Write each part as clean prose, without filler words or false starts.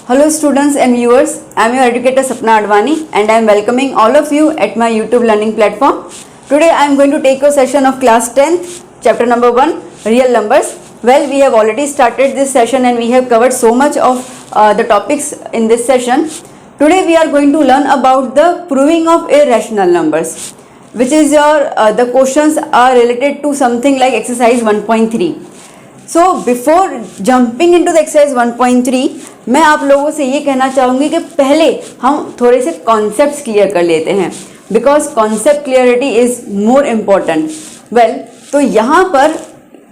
Hello students and viewers, I am your educator Sapna Advani and I am welcoming all of you at my YouTube learning platform. Today I am going to take a session of class 10th, chapter number 1, real numbers. Well, we have already started this session and we have covered so much of the topics in this session. Today we are going to learn about the proving of irrational numbers, which is the questions are related to something like exercise 1.3. So before jumping into the exercise 1.3, मैं आप लोगों से ये कहना चाहूँगी कि पहले हम थोड़े से कॉन्सेप्ट्स क्लियर कर लेते हैं, because concept clarity is more important. Well, तो यहाँ पर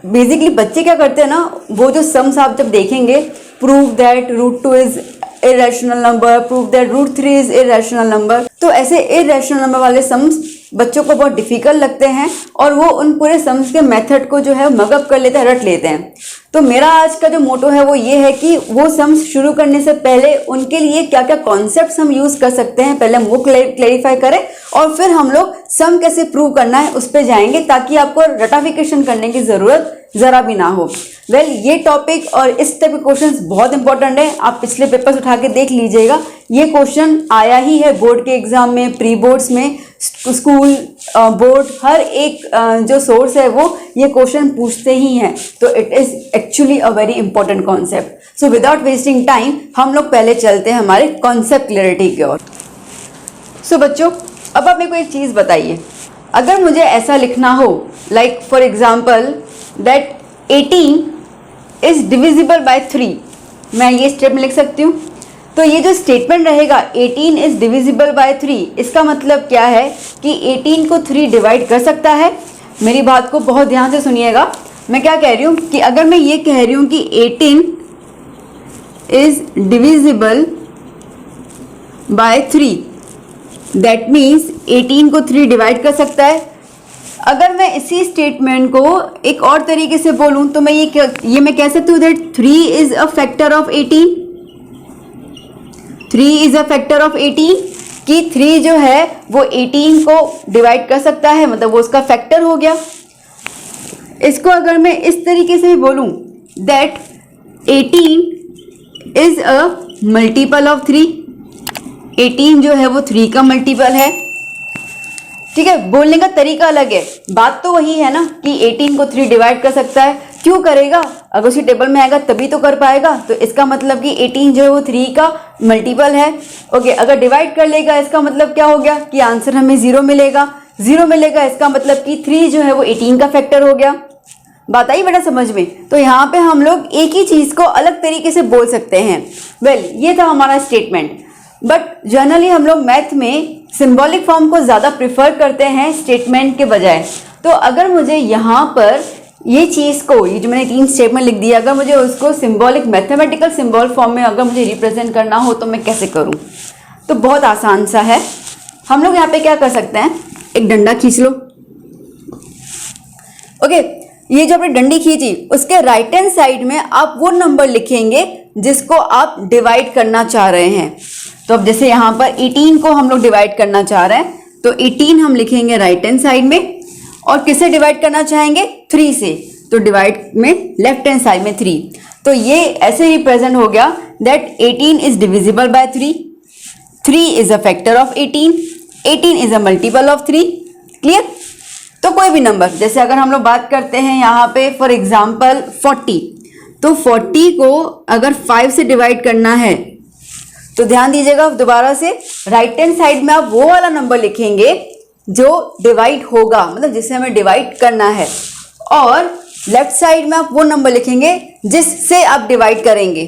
बेसिकली बच्चे क्या करते हैं ना, वो जो सम्स आप जब देखेंगे, prove that √2 is irrational number, prove that √3 is irrational number, तो ऐसे इरेशनल नंबर वाले सम्स बच्चों को बहुत डिफिकल्ट लगते हैं और वो उन पूरे सम्स के मेथड को जो है मगअप कर लेते हैं, रट लेते हैं. तो मेरा आज का जो मोटो है वो ये है कि वो सम्स शुरू करने से पहले उनके लिए क्या क्या कॉन्सेप्ट्स हम यूज कर सकते हैं, पहले हम वो क्लेरिफाई करें और फिर हम लोग सम कैसे प्रूव करना है उस पर जाएंगे, ताकि आपको रटाफिकेशन करने की जरूरत जरा भी ना हो. वेल, ये टॉपिक और इस टाइप के क्वेश्चंस बहुत इंपॉर्टेंट है. आप पिछले पेपर्स उठा के देख लीजिएगा, ये क्वेश्चन आया ही है बोर्ड के एग्जाम में, प्री बोर्ड्स में, स्कूल, बोर्ड, हर एक जो सोर्स है वो ये क्वेश्चन पूछते ही हैं. तो it is actually a very important concept. So without wasting time हम लोग पहले चलते हैं हमारे कॉन्सेप्ट क्लियरिटी की ओर. सो बच्चों, अब आप मेरे को एक चीज़ बताइए, अगर मुझे ऐसा लिखना हो like for example that 18 is divisible by 3, मैं ये स्टेटमेंट लिख सकती हूँ. तो ये जो स्टेटमेंट रहेगा 18 इज डिविजिबल बाय 3, इसका मतलब क्या है कि 18 को 3 डिवाइड कर सकता है. मेरी बात को बहुत ध्यान से सुनिएगा. मैं क्या कह रही हूँ कि अगर मैं ये कह रही हूँ कि 18 is divisible by 3, that means 18 को 3 डिवाइड कर सकता है. अगर मैं इसी स्टेटमेंट को एक और तरीके से बोलूं तो मैं ये मैं कह सकती हूँ that 3 is a factor of 18. 3 is a factor of 18 कि 3 जो है वो 18 को डिवाइड कर सकता है, मतलब वो उसका फैक्टर हो गया. इसको अगर मैं इस तरीके से भी बोलूं that 18 is a multiple of 3, 18 जो है वो 3 का मल्टीपल है. ठीक है, बोलने का तरीका अलग है, बात तो वही है ना कि 18 को 3 डिवाइड कर सकता है. क्यों करेगा? अगर उसी टेबल में आएगा तभी तो कर पाएगा. तो इसका मतलब कि 18 जो है वो 3 का मल्टीपल है. ओके, अगर डिवाइड कर लेगा इसका मतलब क्या हो गया कि आंसर हमें 0 मिलेगा. 0 मिलेगा इसका मतलब कि 3 जो है वो 18 का फैक्टर हो गया. बात आई बेटा समझ में? तो यहाँ पे हम लोग एक ही चीज को अलग तरीके से बोल सकते हैं. वेल, ये था हमारा स्टेटमेंट. बट जनरली हम लोग मैथ में सिंबॉलिक फॉर्म को ज़्यादा प्रिफर करते हैं स्टेटमेंट के बजाय. तो अगर मुझे यहाँ पर ये चीज़ को, ये जो मैंने 3 स्टेटमेंट लिख दिया, अगर मुझे उसको सिंबॉलिक मैथमेटिकल सिंबल फॉर्म में अगर मुझे रिप्रेजेंट करना हो तो मैं कैसे करूँ? तो बहुत आसान सा है. हम लोग यहाँ पे क्या कर सकते हैं, एक डंडा खींच लो. ओके, ये जो आपने डंडी खींची उसके राइट हैंड साइड में आप वो नंबर लिखेंगे जिसको आप डिवाइड करना चाह रहे हैं. तो अब जैसे यहाँ पर 18 को हम लोग डिवाइड करना चाह रहे हैं, तो 18 हम लिखेंगे राइट हैंड साइड में. और किससे डिवाइड करना चाहेंगे? 3 से. तो डिवाइड में लेफ्ट हैंड साइड में 3. तो ये ऐसे रिप्रेजेंट हो गया that 18 is divisible by 3, 3 is a factor of 18, 18 is a multiple of 3. Clear? तो कोई भी नंबर, जैसे अगर हम लोग बात करते हैं यहाँ पे फॉर एग्जाम्पल 40, तो 40 को अगर 5 से डिवाइड करना है तो ध्यान दीजिएगा, दोबारा से राइट हैंड साइड में आप वो वाला नंबर लिखेंगे जो डिवाइड होगा, मतलब जिससे हमें डिवाइड करना है, और लेफ्ट साइड में आप वो नंबर लिखेंगे जिससे आप डिवाइड करेंगे.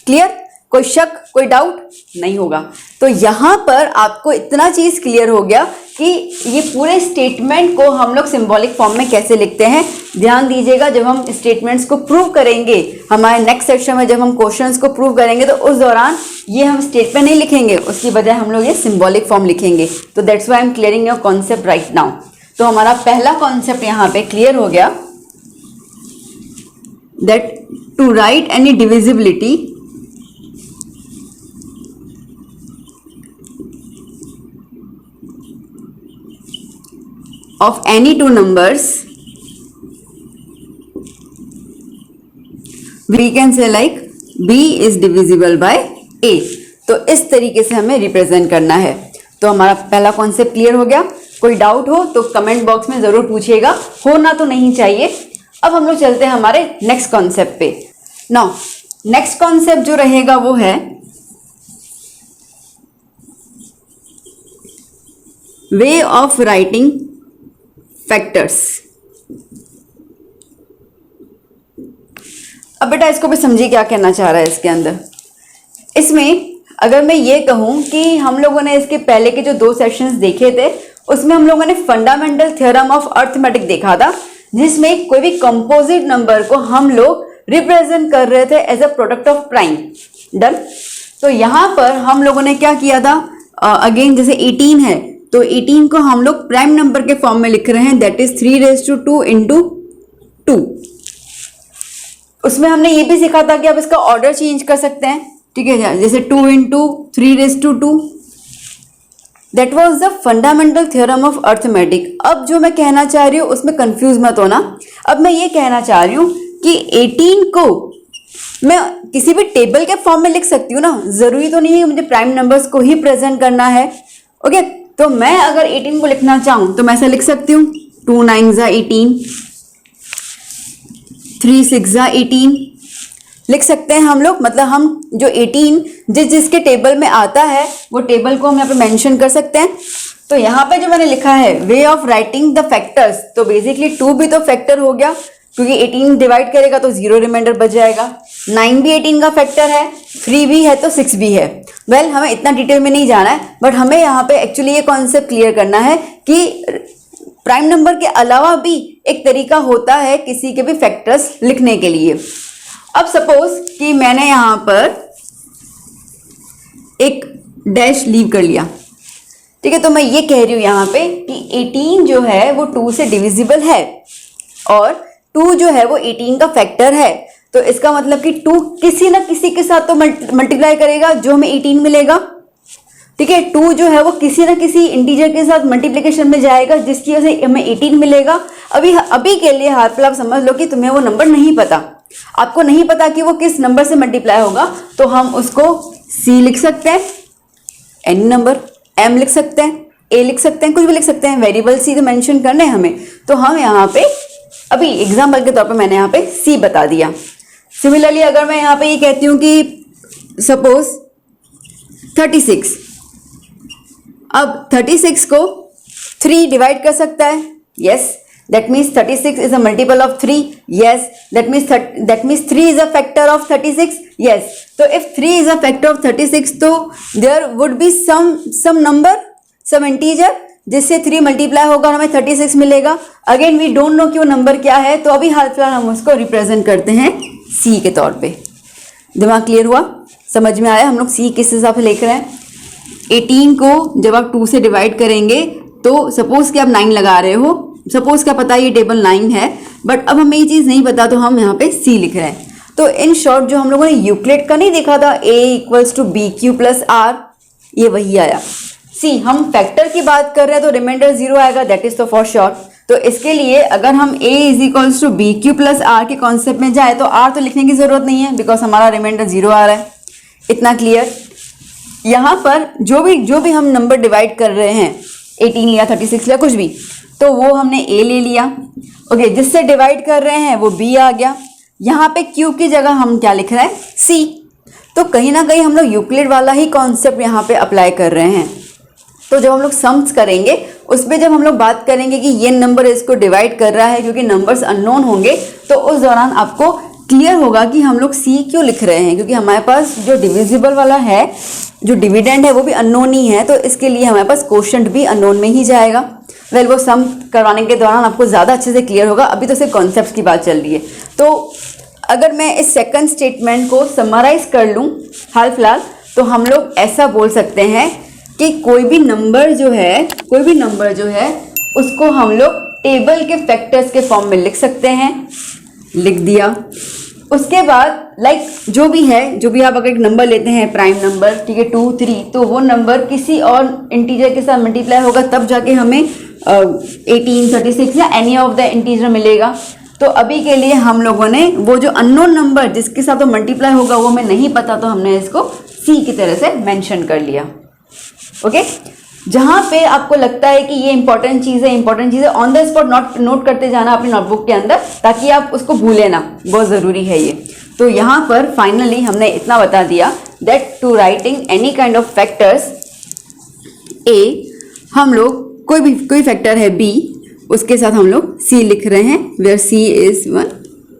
क्लियर? कोई शक, कोई डाउट नहीं होगा. तो यहाँ पर आपको इतना चीज क्लियर हो गया कि ये पूरे स्टेटमेंट को हम लोग सिंबॉलिक फॉर्म में कैसे लिखते हैं. ध्यान दीजिएगा, जब हम स्टेटमेंट्स को प्रूव करेंगे हमारे नेक्स्ट सेक्शन में, जब हम क्वेश्चंस को प्रूव करेंगे तो उस दौरान ये हम स्टेटमेंट नहीं लिखेंगे, उसकी बजाय हम लोग ये सिंबॉलिक फॉर्म लिखेंगे. तो that's why I am clearing your concept right now. तो हमारा पहला कॉन्सेप्ट यहाँ पे क्लियर हो गया that to write any divisibility of any two numbers, we can say like b is divisible by ए। तो इस तरीके से हमें रिप्रेजेंट करना है। तो हमारा पहला कॉन्सेप्ट क्लियर हो गया। कोई डाउट हो तो कमेंट बॉक्स में ज़रूर पूछिएगा, होना तो नहीं चाहिए। अब हम लोग चलते हैं हमारे नेक्स्ट कॉन्सेप्ट पे। नाउ नेक्स्ट कॉन्सेप्ट जो रहेगा वो है वे ऑफ राइटिंग फैक्टर्स। अब बेटा इसको भी समझिए क्या कहना चाह रहा है इसके अंदर। इसमें अगर मैं ये कहूं कि हम लोगों ने इसके पहले के जो 2 सेशंस देखे थे उसमें हम लोगों ने फंडामेंटल थ्योरम ऑफ अर्थमेटिक देखा था, जिसमें कोई भी कंपोजिट नंबर को हम लोग रिप्रेजेंट कर रहे थे as a product of prime. Done. तो यहाँ पर हम लोगों ने क्या किया था, अगेन जैसे 18 है तो 18 को हम लोग प्राइम नंबर के फॉर्म में लिख रहे हैं, दैट इज 3^2 इंटू 2। उसमें हमने ये भी सीखा था कि आप इसका ऑर्डर चेंज कर सकते हैं, ठीक है, जैसे 2 into 3^2। That was the fundamental theorem of arithmetic. अब जो मैं कहना चाह रही हूँ उसमें कंफ्यूज मत होना। अब मैं ये कहना चाह रही हूँ कि 18 को मैं किसी भी टेबल के फॉर्म में लिख सकती हूँ ना, जरूरी तो नहीं है मुझे प्राइम नंबर्स को ही प्रेजेंट करना है। ओके, तो मैं अगर 18 को लिखना चाहूँ तो मैं ऐसा लिख सकती हूँ 2 9 18, 3 6 18 लिख सकते हैं हम लोग। मतलब हम जो 18 जिसके टेबल में आता है वो टेबल को हम यहाँ पे मेंशन कर सकते हैं। तो यहाँ पे जो मैंने लिखा है way of writing the factors, तो बेसिकली 2 भी तो फैक्टर हो गया क्योंकि 18 डिवाइड करेगा तो 0 रिमाइंडर बच जाएगा। 9 भी 18 का फैक्टर है, 3 भी है तो 6 भी है। वेल हमें इतना डिटेल में नहीं जाना है, बट हमें यहाँ पे एक्चुअली ये कॉन्सेप्ट क्लियर करना है कि प्राइम नंबर के अलावा भी एक तरीका होता है किसी के भी फैक्टर्स लिखने के लिए। अब सपोज कि मैंने यहां पर एक डैश लीव कर लिया, ठीक है, तो मैं ये कह रही हूं यहां पे कि 18 जो है वो 2 से डिविजिबल है और 2 जो है वो 18 का फैक्टर है। तो इसका मतलब कि 2 किसी ना किसी के साथ तो मल्टीप्लाई करेगा जो हमें 18 मिलेगा, ठीक है। 2 जो है वो किसी ना किसी इंटीजर के साथ मल्टीप्लिकेशन में जाएगा जिसकी वजह से हमें 18 मिलेगा। अभी के लिए हाथ आप समझ लो कि तुम्हें वो नंबर नहीं पता, आपको नहीं पता कि वो किस नंबर से मल्टीप्लाई होगा, तो हम उसको C लिख सकते हैं, एनी नंबर, M लिख सकते हैं, A लिख सकते हैं, कुछ भी लिख सकते हैं, वेरिएबल C तो मेंशन करने हैं हमें। तो हम यहाँ पे अभी एग्जाम्पल के तौर पे मैंने यहाँ पे C बता दिया। सिमिलरली अगर मैं यहाँ पे ये कहती हूँ कि सपोज 36, अब 36 को 3 डिवाइड कर सकता है, yes, that means 36 is a multiple of 3, yes, that means 3 is a factor of 36, yes. So if 3 is a factor of 36 तो there would be some number, some integer जिससे 3 मल्टीप्लाई होगा और हमें 36 मिलेगा। अगेन वी डोंट नो कि वो number क्या है, तो अभी हाल फिलहाल हम उसको रिप्रेजेंट करते हैं C के तौर पे। दिमाग क्लियर हुआ, समझ में आया हम लोग C किस हिसाब से लिख रहे हैं। 18 को जब आप 2 से डिवाइड करेंगे तो सपोज कि आप 9 लगा रहे हो, सपोज क्या पता ये टेबल 9 है, बट अब हमें ये चीज़ नहीं पता तो हम यहाँ पे C लिख रहे हैं। तो इन शॉर्ट जो हम लोगों ने यूक्लिड का नहीं देखा था A = BQ + R, ये वही आया। C हम फैक्टर की बात कर रहे हैं तो रिमाइंडर 0 आएगा, दैट इज तो फॉर श्योर। तो इसके लिए अगर हम A = BQ + R के कॉन्सेप्ट में जाए तो R तो लिखने की जरूरत नहीं है बिकॉज हमारा रिमाइंडर 0 आ रहा है। इतना क्लियर। यहाँ पर जो भी हम नंबर डिवाइड कर रहे हैं, 18 लिया, 36 लिया, कुछ भी, तो वो हमने A ले लिया, ओके, जिससे डिवाइड कर रहे हैं वो B आ गया। यहाँ पे Q की जगह हम क्या लिख रहे हैं, C। तो कहीं ना कहीं हम लोग यूक्लिड वाला ही कॉन्सेप्ट यहाँ पे अप्लाई कर रहे हैं। तो जब हम लोग सम्स करेंगे उस पर जब हम लोग बात करेंगे कि ये नंबर इसको डिवाइड कर रहा है क्योंकि नंबर्स अननोन होंगे, तो उस दौरान आपको क्लियर होगा कि हम लोग C क्यों लिख रहे हैं, क्योंकि हमारे पास जो डिविजिबल वाला है, जो डिविडेंड है वो भी अननोन ही है, तो इसके लिए हमारे पास क्वोशंट भी अननोन में ही जाएगा। वेल वो सम करवाने के दौरान आपको ज़्यादा अच्छे से क्लियर होगा, अभी तो सिर्फ कॉन्सेप्ट की बात चल रही है। तो अगर मैं इस सेकंड स्टेटमेंट को समराइज कर लूँ हाल फिलहाल, तो हम लोग ऐसा बोल सकते हैं कि कोई भी नंबर जो है उसको हम लोग टेबल के फैक्टर्स के फॉर्म में लिख सकते हैं, लिख दिया। उसके बाद जो भी आप अगर एक नंबर लेते हैं प्राइम नंबर, ठीक है, 2 3, तो वो नंबर किसी और इंटीजर के साथ मल्टीप्लाई होगा तब जाके हमें 18 36 या एनी ऑफ द इंटीजर मिलेगा। तो अभी के लिए हम लोगों ने वो जो अननोन नंबर जिसके साथ वो मल्टीप्लाई होगा वो हमें नहीं पता, तो हमने इसको सी की तरह से मेंशन कर लिया। ओके, जहाँ पे आपको लगता है कि ये इंपॉर्टेंट चीज़ है ऑन द स्पॉट नोट करते जाना अपनी नोटबुक के अंदर, ताकि आप उसको भूले ना, बहुत ज़रूरी है ये। तो यहाँ पर फाइनली हमने इतना बता दिया that to writing any kind of factors a, हम लोग कोई फैक्टर है बी, उसके साथ हम लोग सी लिख रहे हैं, where C is one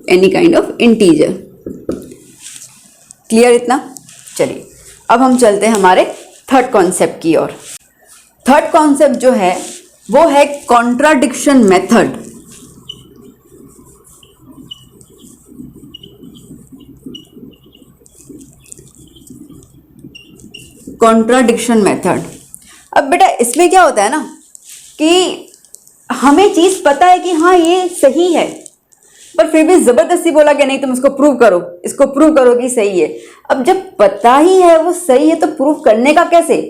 any kind of integer. Clear इतना? चलिए अब हम चलते हैं हमारे थर्ड कॉन्सेप्ट की ओर। थर्ड कॉन्सेप्ट जो है वो है कॉन्ट्राडिक्शन मेथड। Contradiction method. अब बेटा इसमें क्या होता है ना कि हमें चीज पता है कि हाँ ये सही है, पर फिर भी जबरदस्ती बोला कि नहीं तुम इसको प्रूव करो, इसको प्रूव करो कि सही है। अब जब पता ही है वो सही है तो प्रूव करने का कैसे?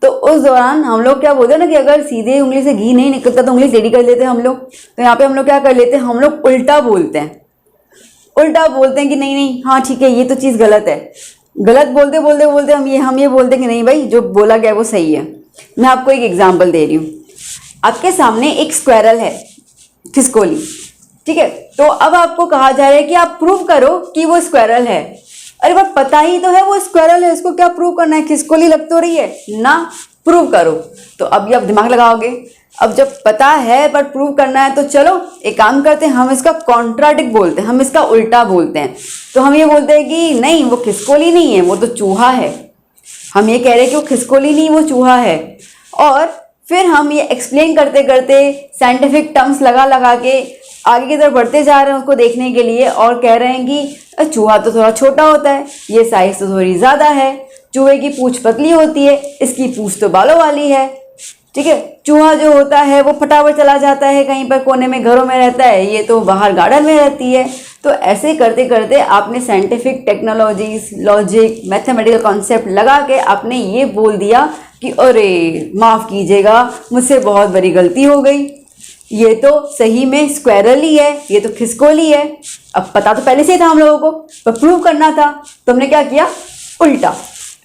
तो उस दौरान हम लोग क्या बोलते हैं ना कि अगर सीधे उंगली से घी नहीं निकलता तो उंगली टेढ़ी कर लेते हैं हम लोग। तो यहाँ पे हम लोग क्या कर लेते हैं, हम लोग उल्टा बोलते हैं। उल्टा बोलते हैं कि नहीं नहीं हाँ ठीक है ये तो चीज़ गलत है। गलत बोलते बोलते बोलते हम ये बोलते हैं कि नहीं भाई जो बोला गया वो सही है। मैं आपको एक एग्जाम्पल दे रही हूँ। आपके सामने एक स्क्वायरल है, खिसकोली, ठीक है। तो अब आपको कहा जा रहा है कि आप प्रूव करो कि वो स्क्वायरल है। अरे बात पता ही तो है वो स्क्वायरल है, इसको क्या प्रूव करना है, खिसकोली लग तो रही है ना, प्रूव करो। तो अब ये आप दिमाग लगाओगे। अब जब पता है पर प्रूव करना है तो चलो एक काम करते हैं, हम इसका कॉन्ट्राडिक्ट बोलते हैं, हम इसका उल्टा बोलते हैं। तो हम ये बोलते हैं कि नहीं वो खिसकोली नहीं है, वो तो चूहा है। हम ये कह रहे हैं कि वो खिसकोली नहीं वो चूहा है। और फिर हम ये एक्सप्लेन करते करते साइंटिफिक टर्म्स लगा के आगे की तरफ बढ़ते जा रहे हैं उसको देखने के लिए, और कह रहे हैं कि चूहा तो थोड़ा छोटा होता है, ये साइज तो थोड़ी ज़्यादा है, चूहे की पूंछ पतली होती है, इसकी पूंछ तो बालों वाली है, ठीक है। चूहा जो होता है वो फटाफट चला जाता है कहीं पर कोने में, घरों में रहता है, ये तो बाहर गार्डन में रहती है। तो ऐसे करते करते आपने scientific technologies, logic, mathematical concept लगा के आपने ये बोल दिया कि अरे माफ़ कीजिएगा मुझसे बहुत बड़ी गलती हो गई, ये तो सही में स्क्वायरल ही है, ये तो खिसकोली है। अब पता तो पहले से ही था हम लोगों को, पर प्रूव करना था, तो हमने क्या किया, उल्टा,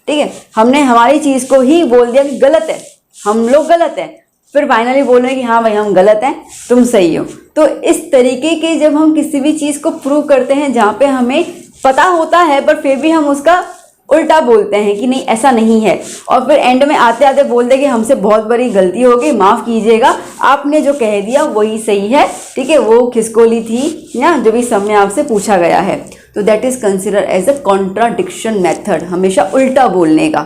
ठीक है। हमने हमारी चीज़ को ही बोल दिया कि गलत है, हम लोग गलत हैं, फिर फाइनली बोल रहे हैं कि हाँ भाई हम गलत हैं तुम सही हो। तो इस तरीके के जब हम किसी भी चीज़ को प्रूव करते हैं जहाँ पे हमें पता होता है पर फिर भी हम उसका उल्टा बोलते हैं कि नहीं ऐसा नहीं है, और फिर एंड में आते आते बोल दे कि हमसे बहुत बड़ी गलती हो गई, माफ़ कीजिएगा, आपने जो कह दिया वही सही है, ठीक है, वो खिसकोली थी ना जो भी समय आपसे पूछा गया है। तो that is consider as a contradiction method, हमेशा उल्टा बोलने का।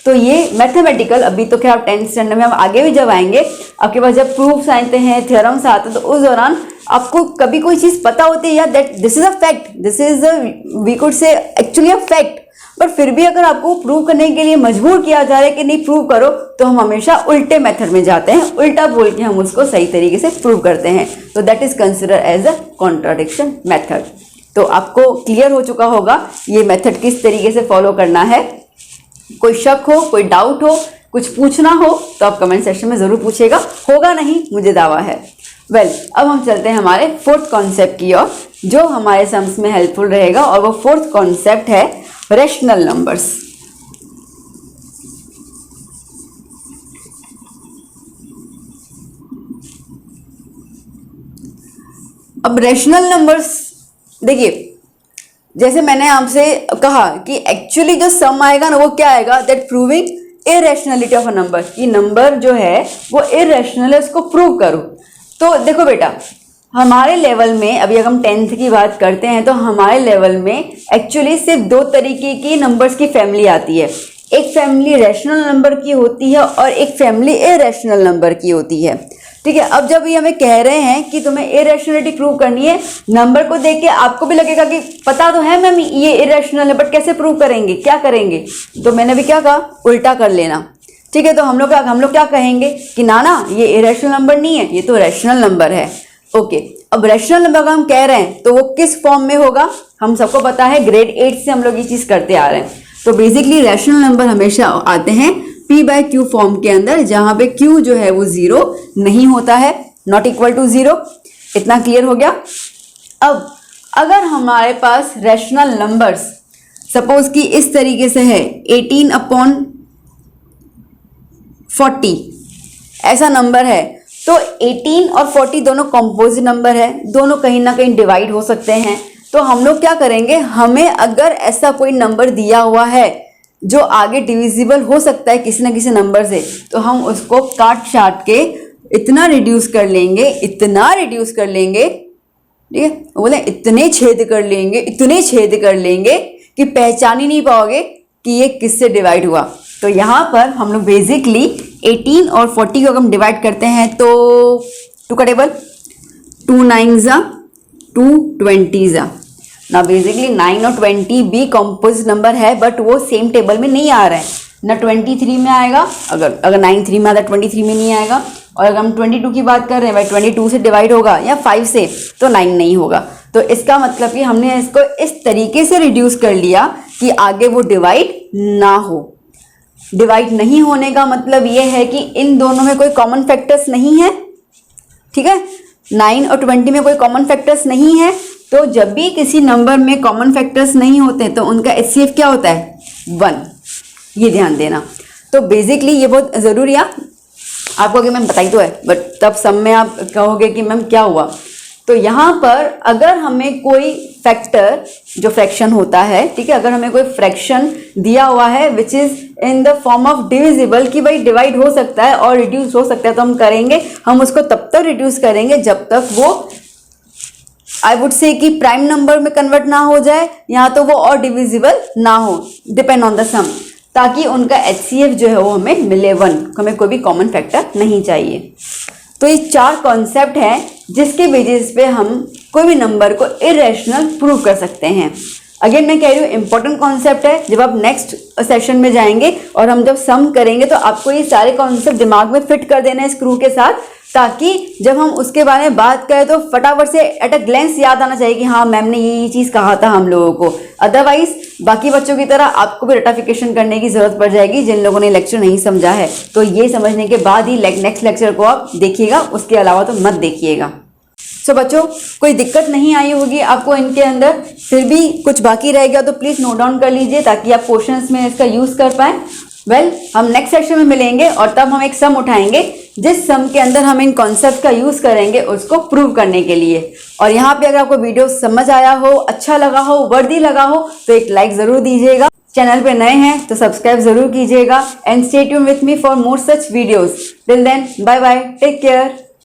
तो ये मैथमेटिकल, अभी तो क्या आप 10th स्टैंडर्ड में हम आगे भी जब आएंगे, आपके पास जब प्रूफ्स आते हैं, थ्योरम्स आते हैं, तो उस दौरान आपको कभी कोई चीज़ पता होती है या that this is a fact, this is a we could say actually a fact, पर फिर भी अगर आपको प्रूव करने के लिए मजबूर किया जा रहा है कि नहीं प्रूव करो, तो हम हमेशा उल्टे मेथड में जाते हैं, उल्टा बोल के हम उसको सही तरीके से प्रूव करते हैं। तो that is consider as a contradiction method. तो आपको क्लियर हो चुका होगा ये मेथड किस तरीके से फॉलो करना है। कोई शक हो, कोई डाउट हो, कुछ पूछना हो तो आप कमेंट सेक्शन में ज़रूर पूछिएगा, होगा नहीं मुझे दावा है। वेल, अब हम चलते हैं हमारे फोर्थ कॉन्सेप्ट की ओर, जो हमारे सम्स में हेल्पफुल रहेगा, और वो फोर्थ कॉन्सेप्ट है रैशनल नंबर्स। अब रैशनल नंबर्स देखिए, जैसे मैंने आपसे कहा कि एक्चुअली जो सम आएगा ना वो क्या आएगा, that proving irrationality of a number, कि नंबर जो है वो इरेशनल है, उसको प्रूव करो। तो देखो बेटा, हमारे लेवल में अभी अगर हम 10th की बात करते हैं तो हमारे लेवल में एक्चुअली सिर्फ दो तरीके की नंबर्स की फैमिली आती है। एक फैमिली रैशनल नंबर की होती है और एक फैमिली इरेशनल नंबर की होती है, ठीक है। अब जब ये हमें कह रहे हैं कि तुम्हें इरेशनलिटी प्रूव करनी है, नंबर को देख के आपको भी लगेगा कि पता तो है मैम ये इरेशनल है, बट कैसे प्रूव करेंगे, क्या करेंगे? तो मैंने भी क्या कहा, उल्टा कर लेना, ठीक है। तो हम लोग क्या कहेंगे कि ना ये इरेशनल नंबर नहीं है, ये तो रैशनल नंबर है। ओके, अब रैशनल नंबर का हम कह रहे हैं तो वो किस फॉर्म में होगा, हम सबको पता है, ग्रेड 8 से हम लोग ये चीज़ करते आ रहे हैं। तो बेसिकली रैशनल नंबर हमेशा आते हैं P/Q फॉर्म के अंदर, जहां पे Q जो है वो 0 नहीं होता है, नॉट इक्वल टू 0। इतना क्लियर हो गया। अब अगर हमारे पास रैशनल नंबर्स सपोज कि इस तरीके से है 18/40 ऐसा नंबर है, तो 18 और 40 दोनों कंपोजिट नंबर है, दोनों कहीं ना कहीं डिवाइड हो सकते हैं। तो हम लोग क्या करेंगे, हमें अगर ऐसा कोई नंबर दिया हुआ है जो आगे डिविजिबल हो सकता है किसी ना किसी नंबर से, तो हम उसको काट छाट के इतना रिड्यूस कर लेंगे, इतना रिड्यूस कर लेंगे, ठीक है, बोले इतने छेद कर लेंगे, इतने छेद कर लेंगे कि पहचान ही नहीं पाओगे कि ये किससे डिवाइड हुआ। तो यहाँ पर हम लोग बेसिकली 18 और 40 को हम डिवाइड करते हैं तो 2 का टेबल, 2 9 ज़ा 2 20 ज़ा। ना बेसिकली 9 और 20 भी कंपोजिट नंबर है, बट वो सेम टेबल में नहीं आ रहा है, ना 23 में आएगा, अगर 9 3 में आता है 23 में नहीं आएगा, और अगर हम 22 की बात कर रहे हैं भाई 22 से डिवाइड होगा या 5 से, तो 9 नहीं होगा। तो इसका मतलब कि हमने इसको इस तरीके से रिड्यूस कर लिया कि आगे वो डिवाइड ना हो। डिवाइड नहीं होने का मतलब ये है कि इन दोनों में कोई कॉमन फैक्टर्स नहीं है, ठीक है, 9 और 20 में कोई कॉमन फैक्टर्स नहीं है। तो जब भी किसी नंबर में कॉमन फैक्टर्स नहीं होते तो उनका HCF क्या होता है, 1, ये ध्यान देना। तो बेसिकली ये बहुत ज़रूरी है आपको, कि मैम बताई तो है, बट तब सब में आप कहोगे कि मैम क्या हुआ। तो यहाँ पर अगर हमें कोई फैक्टर जो फ्रैक्शन होता है, ठीक है, अगर हमें कोई फ्रैक्शन दिया हुआ है which is in the form of divisible, कि भाई डिवाइड हो सकता है और रिड्यूस हो सकता है, तो हम करेंगे, हम उसको तब तक रिड्यूस करेंगे जब तक वो आई वुड से कि प्राइम नंबर में कन्वर्ट ना हो जाए, या तो वो और डिविजिबल ना हो, डिपेंड ऑन द सम, ताकि उनका HCF जो है वो हमें मिले 1, हमें कोई भी कॉमन फैक्टर नहीं चाहिए। तो ये 4 कॉन्सेप्ट हैं जिसके बेसिस पे हम कोई भी नंबर को इरेशनल प्रूव कर सकते हैं। अगेन मैं कह रही हूँ इंपॉर्टेंट कॉन्सेप्ट है, जब आप नेक्स्ट सेशन में जाएंगे और हम जब सम करेंगे तो आपको ये सारे कॉन्सेप्ट दिमाग में फिट कर देना है स्क्रू के साथ, ताकि जब हम उसके बारे में बात करें तो फटाफट से एट अ ग्लेंस याद आना चाहिए कि हाँ मैम ने ये चीज़ कहा था हम लोगों को। अदरवाइज बाकी बच्चों की तरह आपको भी रेटाफिकेशन करने की जरूरत पड़ जाएगी जिन लोगों ने लेक्चर नहीं समझा है। तो ये समझने के बाद ही नेक्स्ट लेक्चर को आप देखिएगा, उसके अलावा तो मत देखिएगा। सो बच्चों, कोई दिक्कत नहीं आई होगी आपको इनके अंदर, फिर भी कुछ बाकी रहेगा तो प्लीज़ नोट डाउन कर लीजिए ताकि आप क्वेश्चंस में इसका यूज़ कर पाएँ। हम नेक्स्ट सेक्शन में मिलेंगे और तब हम एक सम उठाएंगे जिस सम के अंदर हम इन कॉन्सेप्ट का यूज़ करेंगे उसको प्रूव करने के लिए। और यहाँ पे अगर आपको वीडियो समझ आया हो, अच्छा लगा हो, वर्दी लगा हो तो एक लाइक ज़रूर दीजिएगा। चैनल पे नए हैं तो सब्सक्राइब ज़रूर कीजिएगा and stay tuned with me for more such videos. Till then, bye bye, take care.